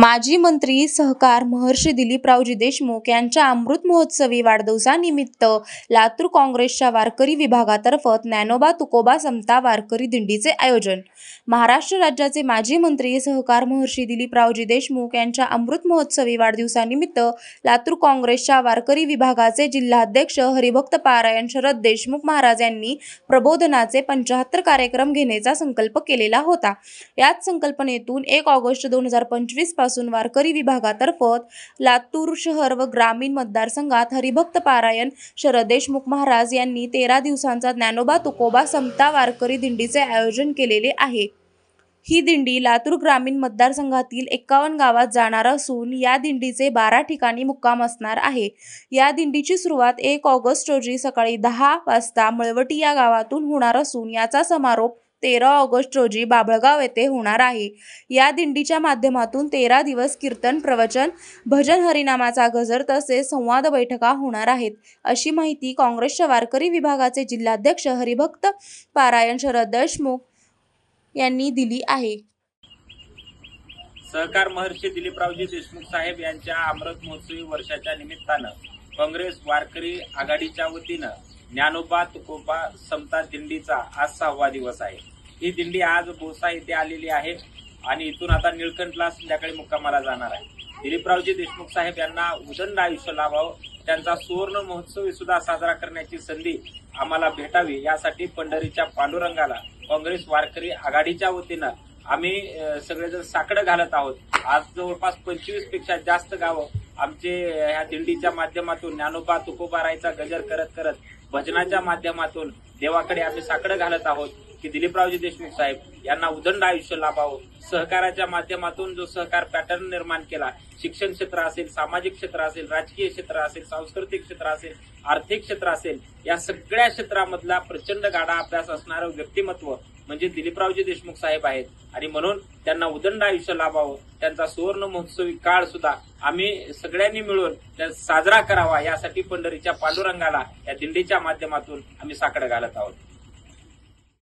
माजी मंत्री सहकार महर्षी दिलीपरावजी देशमुख यांच्या अमृत महोत्सवी वाढदिवसानिमित्त लातूर काँग्रेसच्या वारकरी विभागातर्फे ज्ञानोबा तुकोबा समता वारकरी दिंडीचे आयोजन। महाराष्ट्र राज्याचे माजी मंत्री सहकार महर्षी दिलीपरावजी देशमुख यांच्या अमृत महोत्सवी वाढदिवसानिमित्त लातूर काँग्रेसच्या वारकरी विभागाचे जिल्हाध्यक्ष हरिभक्त पारायण शरद देशमुख महाराज यांनी प्रबोधनाचे 75 कार्यक्रम घेण्याचा संकल्प केलेला होता। याच संकल्पनेतून 1 ऑगस्ट 2025 पासून वारकरी विभागातर्फे लातूर शहर व ग्रामीण मतदारसंघात हरिभक्त पारायण शरद देशमुख महाराज यांनी 13 दिवसांचा ज्ञानोबा तुकोबा समता वारकरी दिंडीचे आयोजन केलेले आहे। ही दिंडी लातूर ग्रामीण मतदारसंघातील 51 गावात जाणार असून या दिंडीचे 12 ठिकाणी मुक्काम असणार आहे। या दिंडीची सुरुवात 1 ऑगस्ट रोजी सकाळी 10 वाजता मळवटी या गावातून होणार असून याचा समारोप 13 ऑगस्ट रोजी बाभळगाव येथे होणार आहे। या दिंडीच्या माध्यमातून 13 दिवस कीर्तन, प्रवचन, भजन, हरिनामाचा गजर तसेच संवाद बैठका होणार आहेत, अशी माहिती काँग्रेसच्या वारकरी विभागाचे जिल्हाध्यक्ष हरिभक्त पारायण शरद देशमुख यांनी दिली आहे। सहकार महर्षी दिलीपरावजी देशमुख साहेब यांच्या अमृत महोत्सवी वर्षाच्या निमित्तानं काँग्रेस वारकरी आघाडीच्या वतीनं ज्ञानोबा तुकोबा समता दिंडीचा आज 6वा दिवस आहे। ही दिंडी आज बोसा येथे आलेली आहे आणि इथून आता निळकंठला संध्याकाळी मुक्कामाला जाणार आहे। दिलीपरावजी देशमुख साहेब यांना उदंड आयुष्य लाभावं, त्यांचा सुवर्ण महोत्सवी सुद्धा साजरा करण्याची संधी आम्हाला भेटावी, यासाठी पंढरीच्या पांडुरंगाला काँग्रेस वारकरी आघाडीच्या वतीनं आम्ही सगळेजण साकडं घालत आहोत। आज जवळपास 25 पेक्षा जास्त गावं आमचे ह्या दिंडीच्या माध्यमातून ज्ञानोबा तुकोबारायचा गजर करत करत भजनाच्या माध्यमातून देवाकडे आम्ही साकडं घालत आहोत की दिलीपरावजी देशमुख साहेब यांना उदंड आयुष्य लाभावं। सहकाराच्या माध्यमातून जो सहकार पॅटर्न निर्माण केला, शिक्षण क्षेत्र असेल, सामाजिक क्षेत्र असेल, राजकीय क्षेत्र असेल, सांस्कृतिक क्षेत्र असेल, आर्थिक क्षेत्र असेल, या सगळ्या क्षेत्रामधला प्रचंड गाढा अभ्यास असणारं व्यक्तिमत्व म्हणजे दिलीपरावजी देशमुख साहेब आहेत आणि म्हणून त्यांना उदंड आयुष्य लाभावं, त्यांचा सुवर्ण महोत्सवी काळ सुद्धा आम्ही सगळ्यांनी मिळून साजरा करावा, यासाठी पंढरीच्या पांडुरंगाला या दिंडीच्या माध्यमातून आम्ही साकडं घालत आहोत।